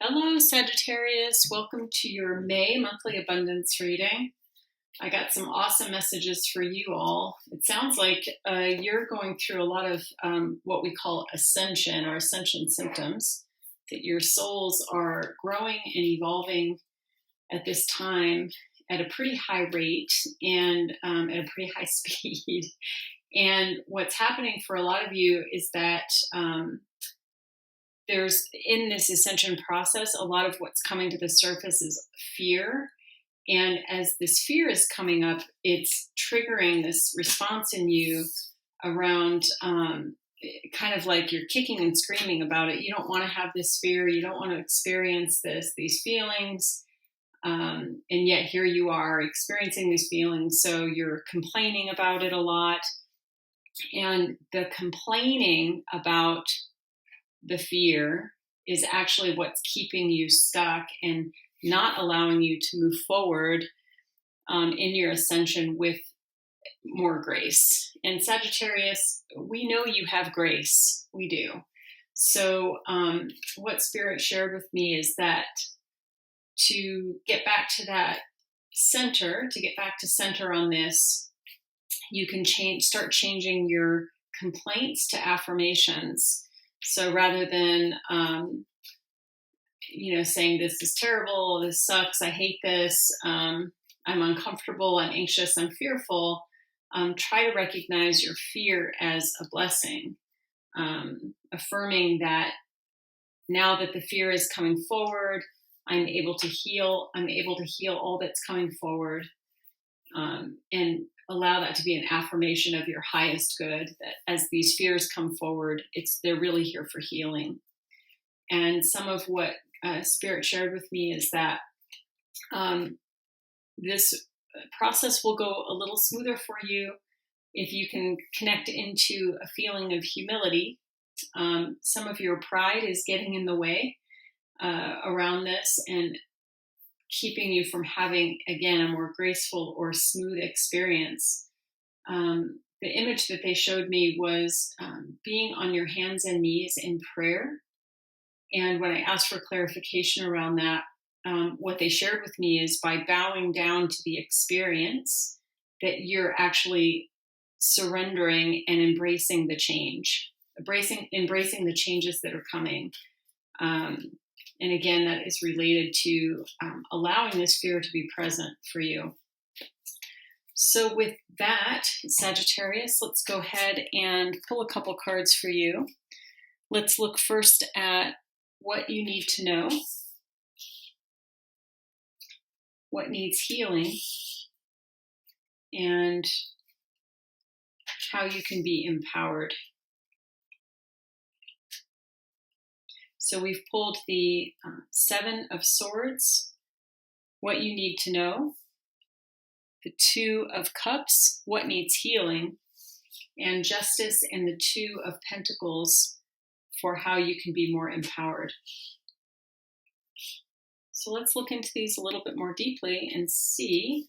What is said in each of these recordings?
Hello, Sagittarius. Welcome to your May monthly abundance reading. I got some awesome messages for you all. It sounds like you're going through a lot of what we call ascension or ascension symptoms, that your souls are growing and evolving at this time at a pretty high rate and at a pretty high speed. And what's happening for a lot of you is that there's, in this ascension process, a lot of what's coming to the surface is fear. And as this fear is coming up, it's triggering this response in you around kind of like you're kicking and screaming about it. You don't want to have this fear. You don't want to experience these feelings. And yet here you are experiencing these feelings. So you're complaining about it a lot. And the complaining about the fear is actually what's keeping you stuck and not allowing you to move forward in your ascension with more grace. And Sagittarius, we know you have grace. We do. So what Spirit shared with me is that to get back to that center, to get back to center on this, you can start changing your complaints to affirmations. So rather than, saying this is terrible, this sucks, I hate this, I'm uncomfortable, I'm anxious, I'm fearful, try to recognize your fear as a blessing, affirming that now that the fear is coming forward, I'm able to heal all that's coming forward, and allow that to be an affirmation of your highest good, that as these fears come forward, they're really here for healing. And some of what Spirit shared with me is that this process will go a little smoother for you if you can connect into a feeling of humility. Some of your pride is getting in the way around this and keeping you from having, again, a more graceful or smooth experience. The image that they showed me was being on your hands and knees in prayer. And when I asked for clarification around that, what they shared with me is by bowing down to the experience, that you're actually surrendering and embracing the change, embracing the changes that are coming. And again, that is related to allowing this fear to be present for you. So with that, Sagittarius, let's go ahead and pull a couple cards for you. Let's look first at what you need to know, what needs healing, and how you can be empowered. So we've pulled the Seven of Swords, what you need to know, the Two of Cups, what needs healing, and Justice and the Two of Pentacles for how you can be more empowered. So let's look into these a little bit more deeply and see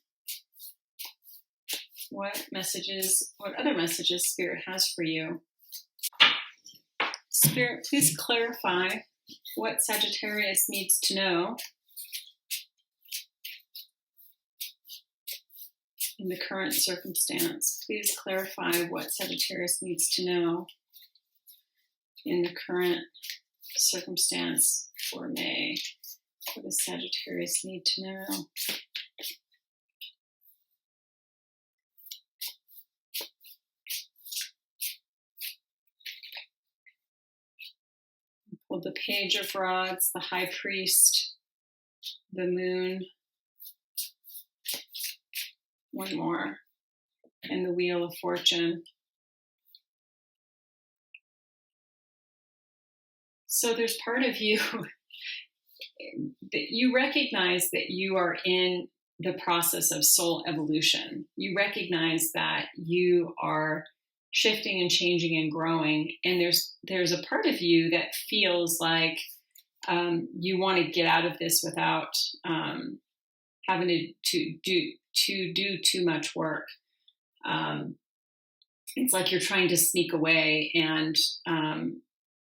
what other messages Spirit has for you. Spirit, please clarify what Sagittarius needs to know in the current circumstance. Please clarify what Sagittarius needs to know in the current circumstance for May. What does Sagittarius need to know? Pulled the Page of Rods, the High Priest, the Moon, one more, and the Wheel of Fortune. So there's part of you that you recognize that you are in the process of soul evolution. You recognize that you are shifting and changing and growing, and there's a part of you that feels like you want to get out of this without having to do too much work. It's like you're trying to sneak away, and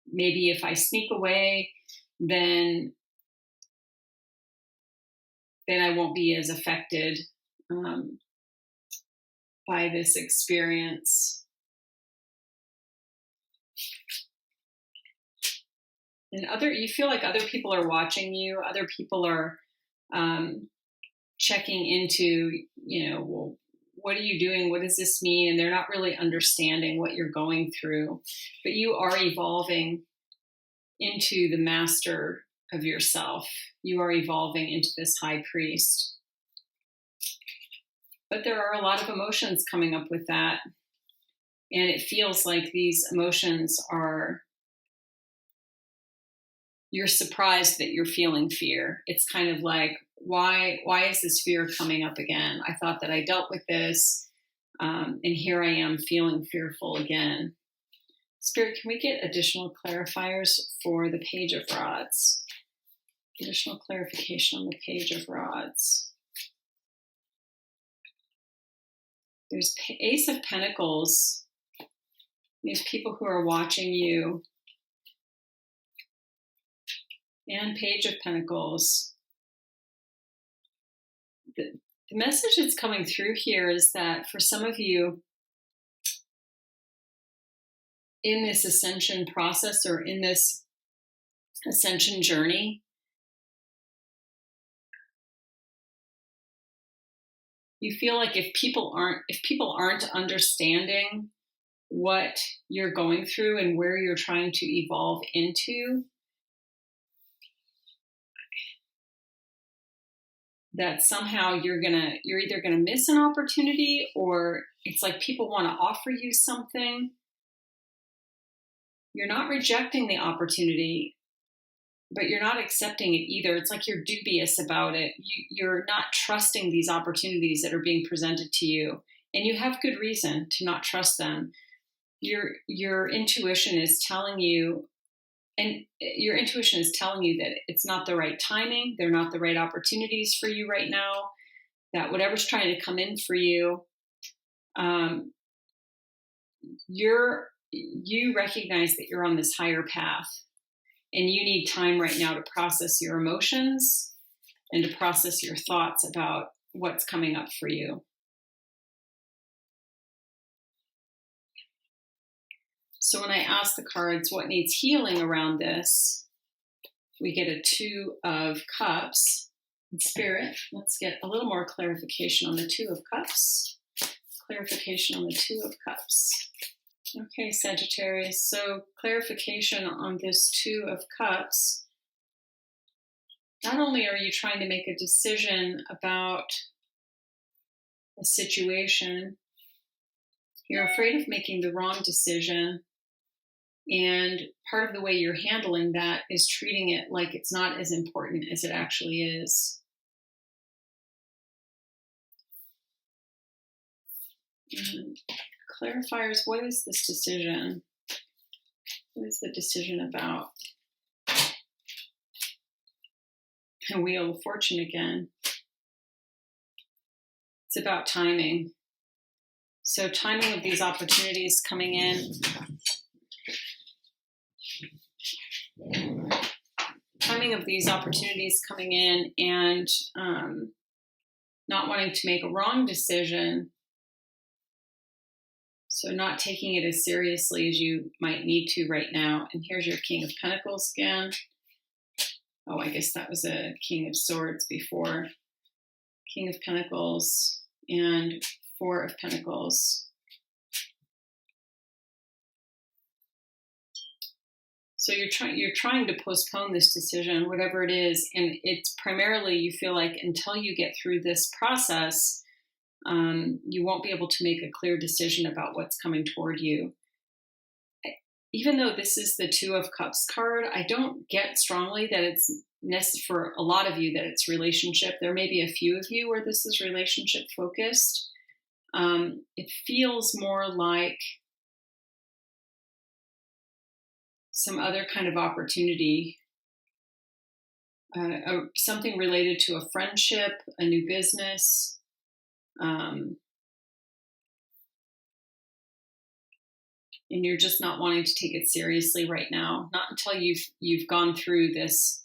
maybe if I sneak away, then then I won't be as affected by this experience. And you feel like other people are watching you. Other people are checking into, well, what are you doing? What does this mean? And they're not really understanding what you're going through. But you are evolving into the master of yourself. You are evolving into this high priest. But there are a lot of emotions coming up with that. And it feels like these emotions you're surprised that you're feeling fear. It's kind of like, why is this fear coming up again? I thought that I dealt with this, and here I am feeling fearful again. Spirit, can we get additional clarifiers for the Page of Rods? Additional clarification on the Page of Rods. There's Ace of Pentacles. There's people who are watching you. And Page of Pentacles. The message that's coming through here is that for some of you in this ascension process or in this ascension journey, you feel like if people aren't understanding what you're going through and where you're trying to evolve into, that somehow you're either gonna miss an opportunity, or it's like people want to offer you something. You're not rejecting the opportunity, but you're not accepting it either. It's like you're dubious about it. You're not trusting these opportunities that are being presented to you, and you have good reason to not trust them. Your intuition is telling you. And your intuition is telling you that it's not the right timing. They're not the right opportunities for you right now. That whatever's trying to come in for you, you recognize that you're on this higher path, and you need time right now to process your emotions and to process your thoughts about what's coming up for you. So when I ask the cards what needs healing around this, we get a Two of Cups. In Spirit, let's get a little more clarification on the Two of Cups. Clarification on the Two of Cups. Okay, Sagittarius. So clarification on this Two of Cups. Not only are you trying to make a decision about a situation, you're afraid of making the wrong decision. And part of the way you're handling that is treating it like it's not as important as it actually is. And clarifiers, what is this decision? What is the decision about? And Wheel of Fortune again. It's about timing. So timing of these opportunities coming in. Timing of these opportunities coming in, and not wanting to make a wrong decision. So not taking it as seriously as you might need to right now. And here's your King of Pentacles again. Oh, I guess that was a King of Swords before. King of Pentacles and Four of Pentacles. So you're trying to postpone this decision, whatever it is, and it's primarily you feel like until you get through this process, you won't be able to make a clear decision about what's coming toward you. Even though this is the Two of Cups card, I don't get strongly that it's necessary for a lot of you that it's relationship. There may be a few of you where this is relationship focused. It feels more like some other kind of opportunity, something related to a friendship, a new business, and you're just not wanting to take it seriously right now. Not until you've gone through this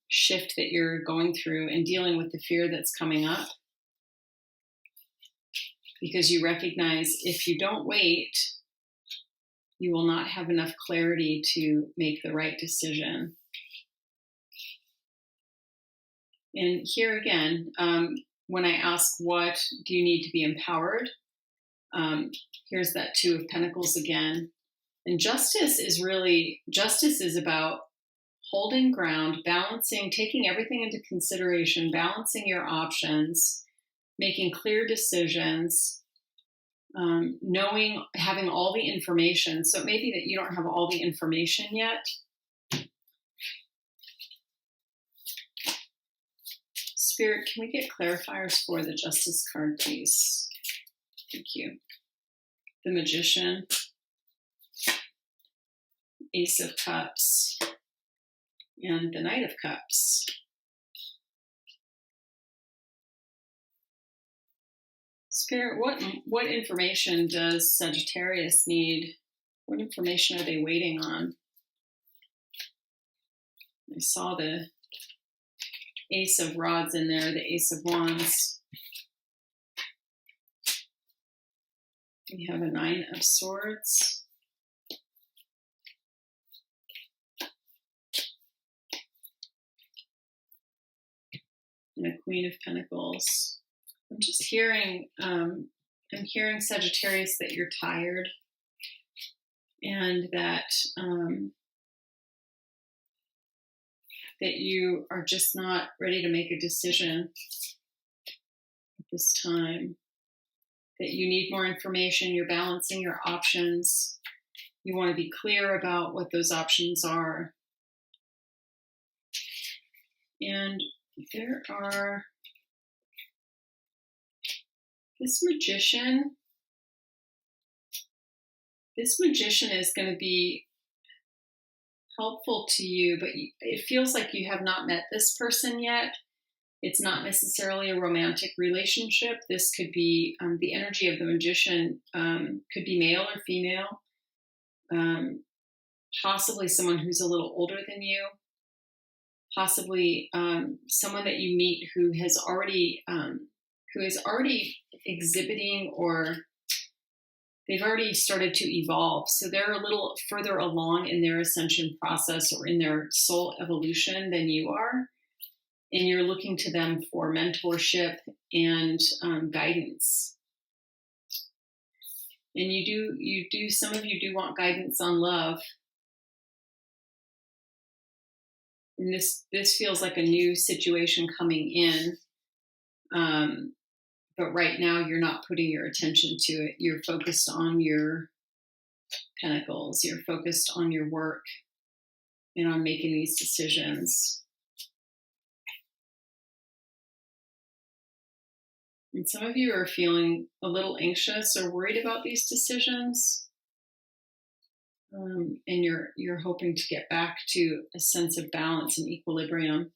shift that you're going through and dealing with the fear that's coming up. Because you recognize if you don't wait, you will not have enough clarity to make the right decision. And here again, when I ask, what do you need to be empowered? Here's that Two of Pentacles again. And justice is about holding ground, balancing, taking everything into consideration, balancing your options, making clear decisions, knowing, having all the information. So it may be that you don't have all the information yet. Spirit, can we get clarifiers for the Justice card, please? Thank you. The Magician, Ace of Cups, and the Knight of Cups. Spirit, what information does Sagittarius need? What information are they waiting on? I saw the Ace of Rods in there, the Ace of Wands. We have a Nine of Swords. And a Queen of Pentacles. I'm just hearing, I'm hearing, Sagittarius, that you're tired and that that you are just not ready to make a decision at this time, that you need more information, you're balancing your options, you want to be clear about what those options are. And there are this magician is going to be helpful to you, but it feels like you have not met this person yet. It's not necessarily a romantic relationship. This could be the energy of the magician, could be male or female, possibly someone who's a little older than you, possibly someone that you meet who is already exhibiting, or they've already started to evolve. So they're a little further along in their ascension process or in their soul evolution than you are. And you're looking to them for mentorship and guidance. And some of you do want guidance on love. And this feels like a new situation coming in. But right now you're not putting your attention to it. You're focused on your pentacles. You're focused on your work and on making these decisions. And some of you are feeling a little anxious or worried about these decisions. And you're hoping to get back to a sense of balance and equilibrium.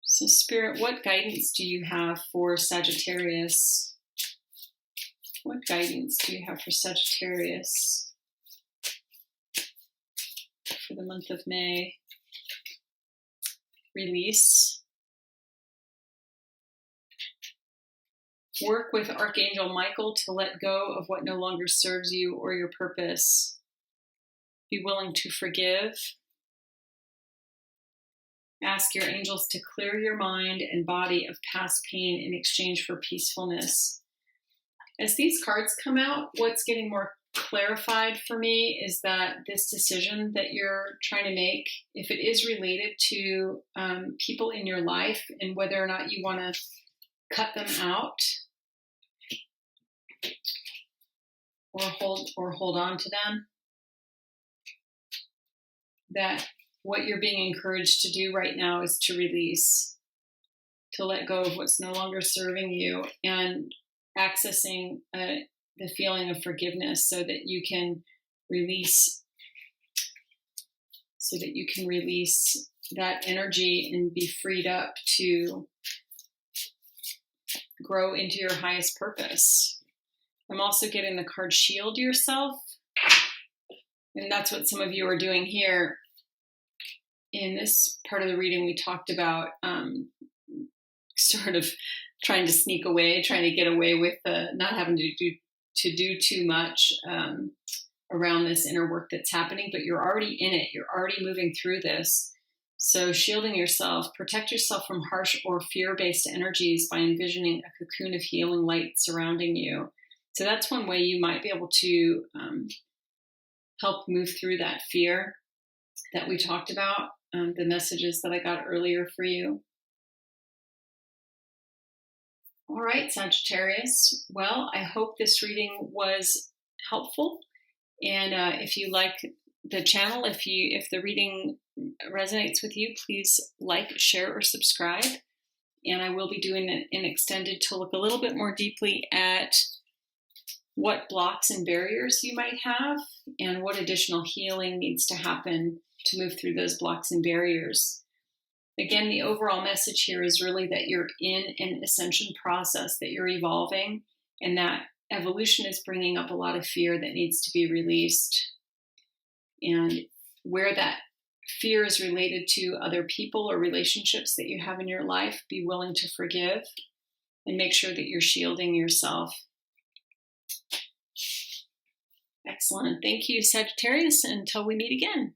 So Spirit, what guidance do you have for Sagittarius? What guidance do you have for Sagittarius for the month of May? Release. Work with Archangel Michael to let go of what no longer serves you or your purpose. Be willing to forgive. Ask your angels to clear your mind and body of past pain in exchange for peacefulness. As these cards come out, what's getting more clarified for me is that this decision that you're trying to make, if it is related to people in your life and whether or not you want to cut them out or hold on to them, that what you're being encouraged to do right now is to release, to let go of what's no longer serving you, and accessing the feeling of forgiveness so that you can release, that energy and be freed up to grow into your highest purpose. I'm also getting the card Shield Yourself, and that's what some of you are doing here. in this part of the reading, we talked about sort of trying to sneak away, trying to get away with not having to do too much around this inner work that's happening, but you're already in it. You're already moving through this. So shielding yourself, protect yourself from harsh or fear-based energies by envisioning a cocoon of healing light surrounding you. So that's one way you might be able to help move through that fear that we talked about, the messages that I got earlier for you. All right, Sagittarius. Well, I hope this reading was helpful. And if you like the channel, if the reading resonates with you, please like, share, or subscribe. And I will be doing an extended to look a little bit more deeply at what blocks and barriers you might have and what additional healing needs to happen to move through those blocks and barriers. Again, the overall message here is really that you're in an ascension process, that you're evolving, and that evolution is bringing up a lot of fear that needs to be released. And where that fear is related to other people or relationships that you have in your life, be willing to forgive and make sure that you're shielding yourself. Excellent. Thank you, Sagittarius. Until we meet again.